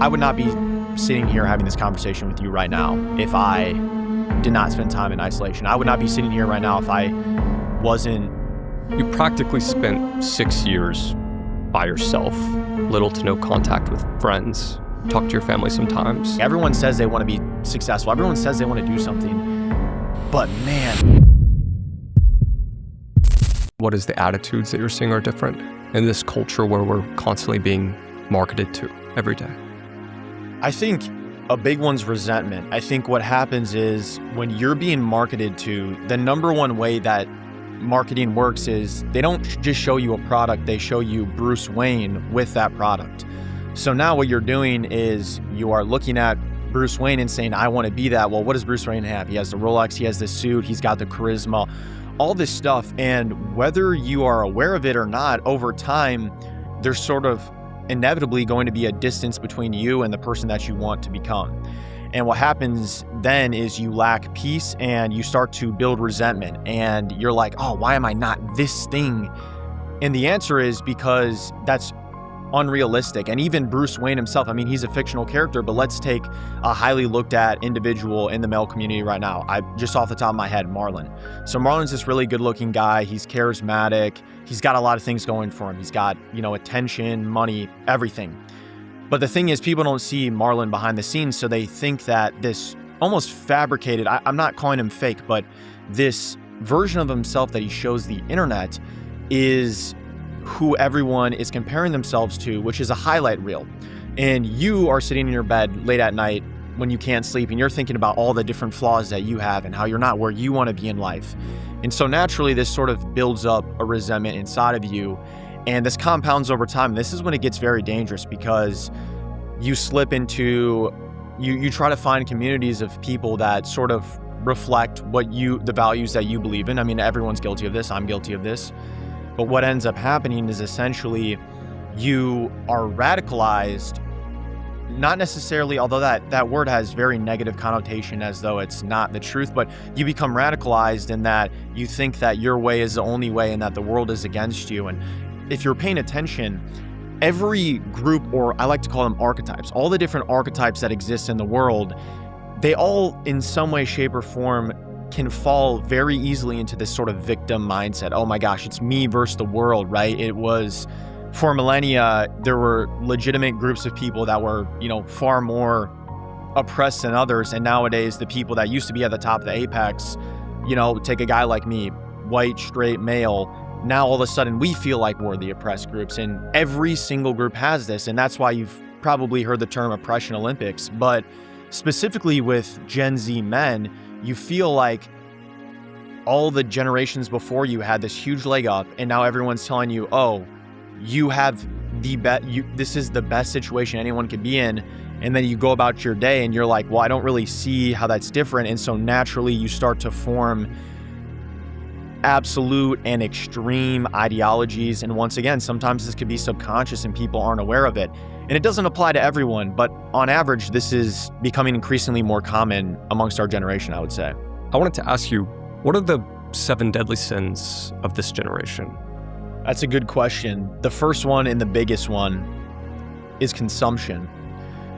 I would not be sitting here having this conversation with you right now if I did not spend time in isolation. I would not be sitting here right now if I wasn't. You practically spent 6 years by yourself, little to no contact with friends, talk to your family sometimes. Everyone says they want to be successful. Everyone says they want to do something. But man. What is the attitudes that you're seeing are different in this culture where we're constantly being marketed to every day? I think a big one's resentment. I think what happens is when you're being marketed to, the number one way that marketing works is they don't just show you a product, they show you Bruce Wayne with that product. So now what you're doing is you are looking at Bruce Wayne and saying, I want to be that. Well, what does Bruce Wayne have? He has the Rolex, he has the suit, he's got the charisma, all this stuff. And whether you are aware of it or not, over time, there's sort of inevitably going to be a distance between you and the person that you want to become. And what happens then is you lack peace and you start to build resentment. And you're like, oh, why am I not this thing? And the answer is because that's unrealistic. And even Bruce Wayne himself, I mean, he's a fictional character, but let's take a highly looked at individual in the male community right now. I just off the top of my head, Marlon. So Marlon's this really good looking guy. He's charismatic. He's got a lot of things going for him. He's got, attention, money, everything. But the thing is, people don't see Marlon behind the scenes. So they think that this almost fabricated, I'm not calling him fake, but this version of himself that he shows the internet is who everyone is comparing themselves to, which is a highlight reel. And you are sitting in your bed late at night when you can't sleep and you're thinking about all the different flaws that you have and how you're not where you want to be in life. And so naturally, this sort of builds up a resentment inside of you, and this compounds over time. This is when it gets very dangerous because you slip into, you try to find communities of people that sort of reflect the values that you believe in. I mean, everyone's guilty of this. I'm guilty of this. But what ends up happening is essentially you are radicalized, not necessarily, although that word has very negative connotation as though it's not the truth, but you become radicalized in that you think that your way is the only way and that the world is against you. And if you're paying attention, every group, or I like to call them archetypes, all the different archetypes that exist in the world, they all in some way, shape, or form can fall very easily into this sort of victim mindset. Oh my gosh, it's me versus the world, right? It was, for millennia, there were legitimate groups of people that were, far more oppressed than others. And nowadays, the people that used to be at the top of the apex, take a guy like me, white, straight, male, now all of a sudden we feel like we're the oppressed groups. And every single group has this. And that's why you've probably heard the term Oppression Olympics. But specifically with Gen Z men, you feel like all the generations before you had this huge leg up, and now everyone's telling you, oh, you have this is the best situation anyone could be in. And then you go about your day and you're like, well, I don't really see how that's different. And so naturally you start to form absolute and extreme ideologies. And once again, sometimes this could be subconscious and people aren't aware of it. And it doesn't apply to everyone, but on average, this is becoming increasingly more common amongst our generation, I would say. I wanted to ask you, what are the 7 deadly sins of this generation? That's a good question. The first one and the biggest one is consumption.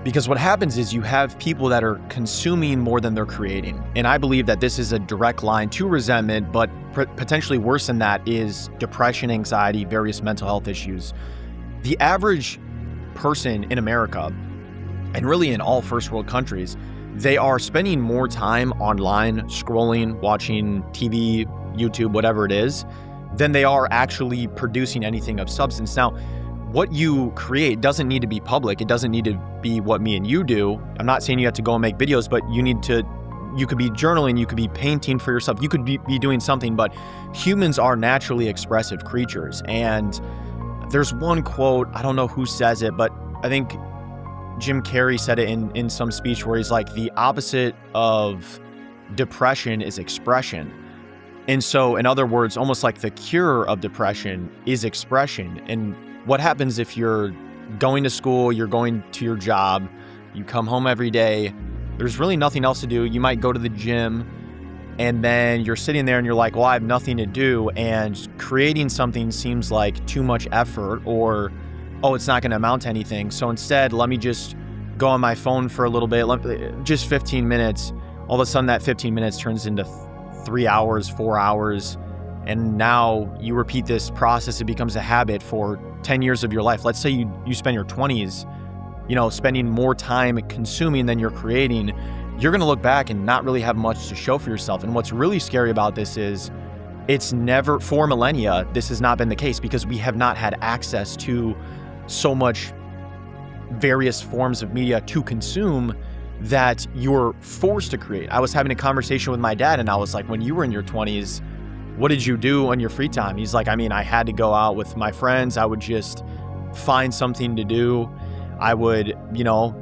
Because what happens is you have people that are consuming more than they're creating. And I believe that this is a direct line to resentment, but potentially worse than that is depression, anxiety, various mental health issues. The average person in America, and really in all first world countries, they are spending more time online, scrolling, watching TV, YouTube, whatever it is, than they are actually producing anything of substance. Now, what you create doesn't need to be public. It doesn't need to be what me and you do. I'm not saying you have to go and make videos, but you could be journaling, you could be painting for yourself, you could be doing something, but humans are naturally expressive creatures. And there's one quote, I don't know who says it, but I think Jim Carrey said it in some speech where he's like, the opposite of depression is expression. And so, in other words, almost like the cure of depression is expression. And what happens if you're going to school, you're going to your job, you come home every day, there's really nothing else to do. You might go to the gym, and then you're sitting there and you're like, well, I have nothing to do. And creating something seems like too much effort, or, oh, it's not going to amount to anything. So instead, let me just go on my phone for a little bit, just 15 minutes. All of a sudden that 15 minutes turns into 3 hours, 4 hours. And now you repeat this process. It becomes a habit for 10 years of your life. Let's say you spend your 20s, spending more time consuming than you're creating. You're going to look back and not really have much to show for yourself. And what's really scary about this is it's never, for millennia, this has not been the case because we have not had access to so much various forms of media to consume that you're forced to create. I was having a conversation with my dad and I was like, when you were in your 20s, what did you do on your free time? He's like, I had to go out with my friends. I would just find something to do. I would,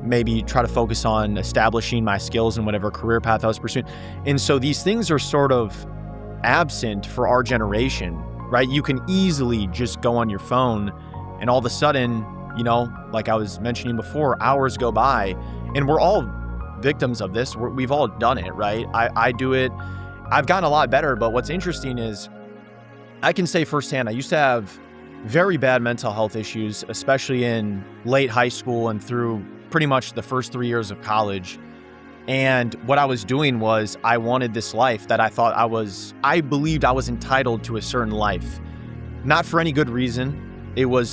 maybe try to focus on establishing my skills in whatever career path I was pursuing. And so these things are sort of absent for our generation, right? You can easily just go on your phone and all of a sudden, like I was mentioning before, hours go by and we're all victims of this. We've all done it, right? I do it. I've gotten a lot better, but what's interesting is I can say firsthand, I used to have very bad mental health issues, especially in late high school and through pretty much the first 3 years of college. And what I was doing was I wanted this life that I believed I was entitled to a certain life, not for any good reason.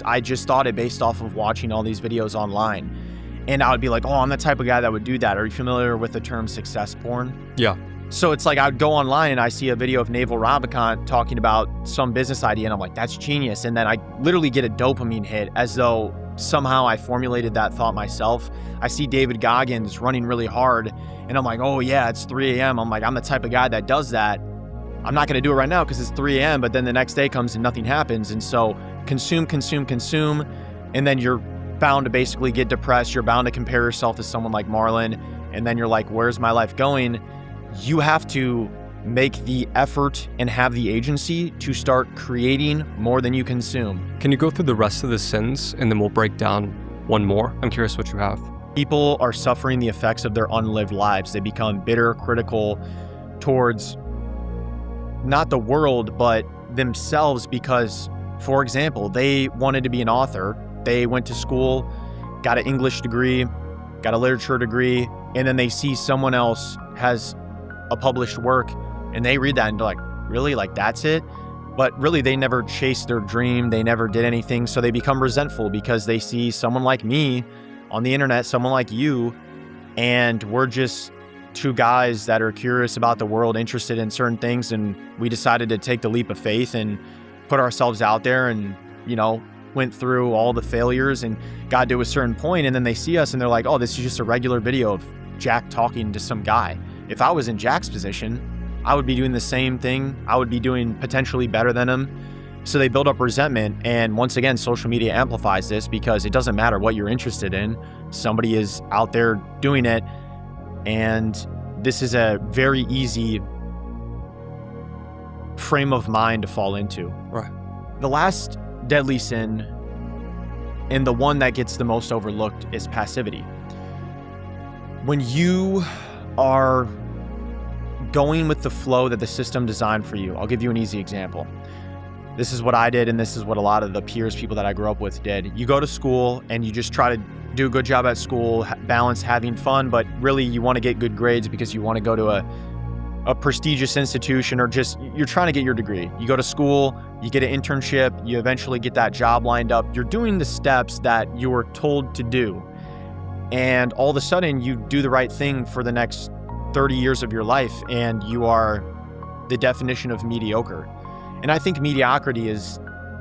I just thought it based off of watching all these videos online. And I would be like, oh, I'm the type of guy that would do that. Are you familiar with the term success porn? Yeah. So it's like I would go online and I see a video of Naval Ravikant talking about some business idea and I'm like, that's genius. And then I literally get a dopamine hit as though somehow I formulated that thought myself. I see David Goggins running really hard and I'm like, oh yeah, it's 3 a.m. I'm like, I'm the type of guy that does that. I'm not going to do it right now because it's 3 a.m. But then the next day comes and nothing happens. And so consume. And then you're bound to basically get depressed. You're bound to compare yourself to someone like Marlon. And then you're like, where's my life going? You have to make the effort and have the agency to start creating more than you consume. Can you go through the rest of the sins and then we'll break down one more? I'm curious what you have. People are suffering the effects of their unlived lives. They become bitter, critical towards not the world, but themselves because, for example, they wanted to be an author. They went to school, got an English degree, got a literature degree, and then they see someone else has a published work and they read that and they're like, really? Like that's it? But really they never chased their dream. They never did anything. So they become resentful because they see someone like me on the internet, someone like you, and we're just two guys that are curious about the world, interested in certain things. And we decided to take the leap of faith and put ourselves out there and, went through all the failures and got to a certain point. And then they see us and they're like, oh, this is just a regular video of Jack talking to some guy. If I was in Jack's position, I would be doing the same thing. I would be doing potentially better than him. So they build up resentment. And once again, social media amplifies this because it doesn't matter what you're interested in. Somebody is out there doing it. And this is a very easy frame of mind to fall into. Right. The last deadly sin and the one that gets the most overlooked is passivity. When you are going with the flow that the system designed for you, I'll give you an easy example. This is what I did, and this is what a lot of the people that I grew up with did. You go to school and you just try to do a good job at school, balance having fun, but really you want to get good grades because you want to go to a prestigious institution, or just you're trying to get your degree. You go to school, you get an internship, you eventually get that job lined up. You're doing the steps that you were told to do. And all of a sudden you do the right thing for the next 30 years of your life and you are the definition of mediocre. And I think mediocrity is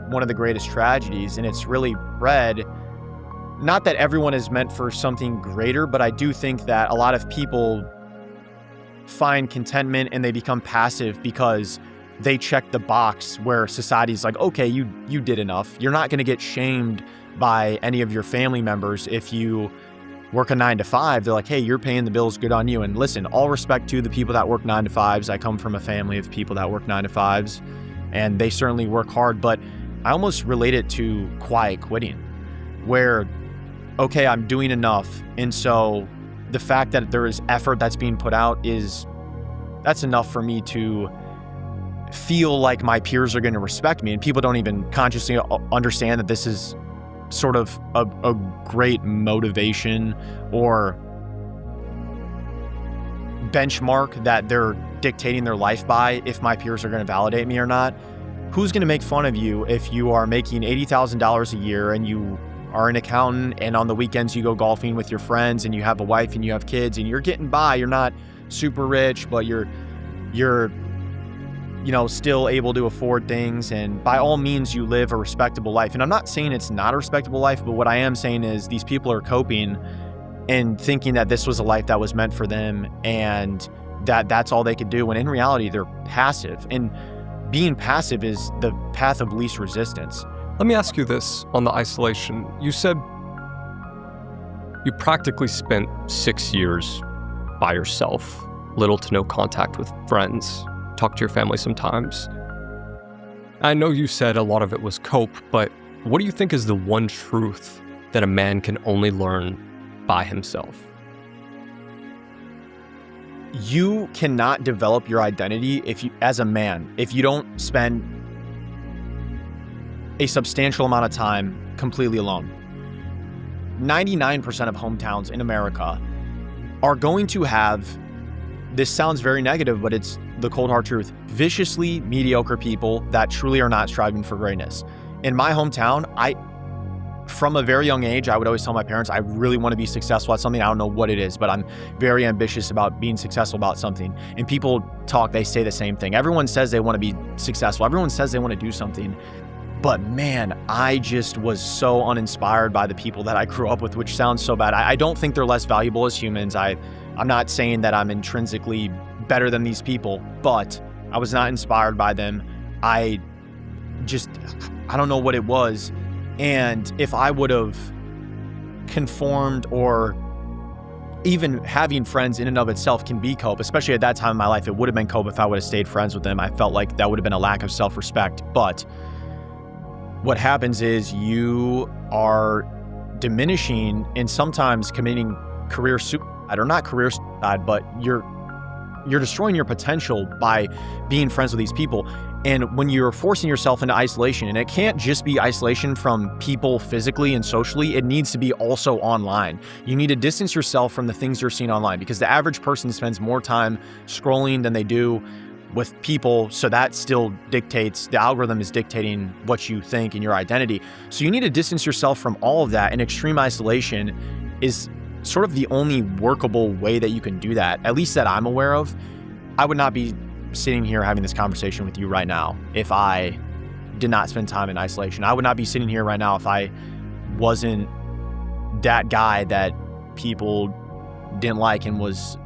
one of the greatest tragedies, and it's really bred, not that everyone is meant for something greater, but I do think that a lot of people find contentment and they become passive because they check the box where society's like, okay, you did enough. You're not going to get shamed by any of your family members if you work a 9 to 5. They're like, hey, you're paying the bills, good on you. And listen, all respect to the people that work 9 to 5s. I come from a family of people that work 9 to 5s, and they certainly work hard, but I almost relate it to quiet quitting, where, okay, I'm doing enough. And so the fact that there is effort that's being put out that's enough for me to feel like my peers are going to respect me. And people don't even consciously understand that this is sort of a great motivation or benchmark that they're dictating their life by if my peers are going to validate me or not. Who's going to make fun of you if you are making $80,000 a year and you are an accountant and on the weekends you go golfing with your friends and you have a wife and you have kids and you're getting by? You're not super rich, but you're still able to afford things, and by all means you live a respectable life. And I'm not saying it's not a respectable life, but what I am saying is these people are coping and thinking that this was a life that was meant for them and that's all they could do, when in reality they're passive, and being passive is the path of least resistance. Let me ask you this on the isolation. You said you practically spent 6 years by yourself, little to no contact with friends, talk to your family sometimes. I know you said a lot of it was cope, but what do you think is the one truth that a man can only learn by himself? You cannot develop your identity as a man, if you don't spend a substantial amount of time completely alone. 99% of hometowns in America are going to have, this sounds very negative, but it's the cold hard truth, viciously mediocre people that truly are not striving for greatness. In my hometown, from a very young age, I would always tell my parents, I really want to be successful at something. I don't know what it is, but I'm very ambitious about being successful about something. And people they say the same thing. Everyone says they want to be successful. Everyone says they want to do something. But man, I just was so uninspired by the people that I grew up with, which sounds so bad. I don't think they're less valuable as humans. I'm not saying that I'm intrinsically better than these people, but I was not inspired by them. I don't know what it was. And if I would have conformed, or even having friends in and of itself can be cope, especially at that time in my life, it would have been cope if I would have stayed friends with them. I felt like that would have been a lack of self-respect. But what happens is you are diminishing and sometimes committing career suicide, or not career suicide, but you're destroying your potential by being friends with these people. And when you're forcing yourself into isolation, and it can't just be isolation from people physically and socially, it needs to be also online. You need to distance yourself from the things you're seeing online, because the average person spends more time scrolling than they do with people. So that still dictates, the algorithm is dictating what you think and your identity. So you need to distance yourself from all of that, and extreme isolation is sort of the only workable way that you can do that, at least that I'm aware of. I would not be sitting here having this conversation with you right now if I did not spend time in isolation. I would not be sitting here right now if I wasn't that guy that people didn't like and was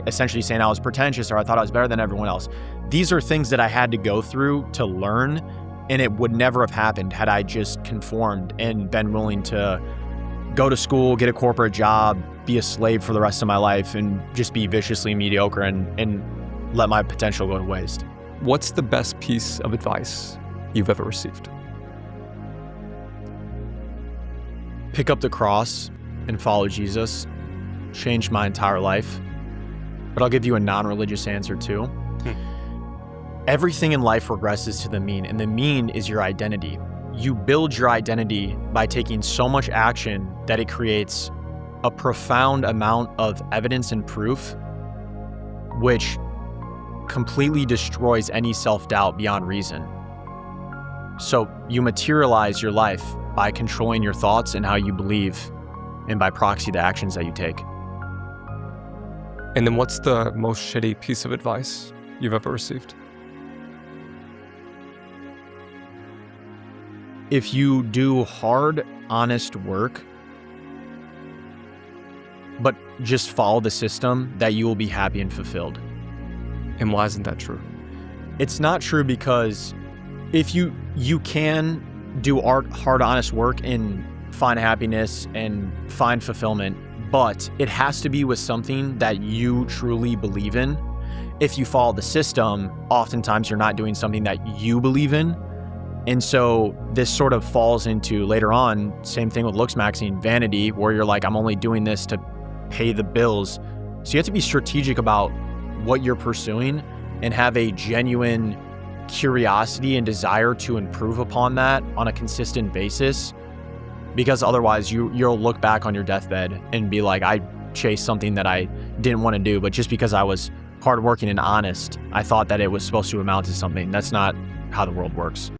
essentially saying I was pretentious, or I thought I was better than everyone else. These are things that I had to go through to learn, and it would never have happened had I just conformed and been willing to go to school, get a corporate job, be a slave for the rest of my life, and just be viciously mediocre and let my potential go to waste. What's the best piece of advice you've ever received? Pick up the cross and follow Jesus. Changed my entire life. But I'll give you a non-religious answer too. Everything in life regresses to the mean, and the mean is your identity. You build your identity by taking so much action that it creates a profound amount of evidence and proof, which completely destroys any self-doubt beyond reason. So you materialize your life by controlling your thoughts and how you believe, and by proxy the actions that you take. And then what's the most shitty piece of advice you've ever received? If you do hard, honest work, but just follow the system, that you will be happy and fulfilled. And why isn't that true? It's not true, because if you can do hard, honest work and find happiness and find fulfillment, but it has to be with something that you truly believe in. If you follow the system, oftentimes you're not doing something that you believe in. And so this sort of falls into, later on, same thing with looks maxing, vanity, where you're like, I'm only doing this to pay the bills. So you have to be strategic about what you're pursuing and have a genuine curiosity and desire to improve upon that on a consistent basis. because otherwise you'll look back on your deathbed and be like, I chased something that I didn't want to do, but just because I was hardworking and honest, I thought that it was supposed to amount to something. That's not how the world works.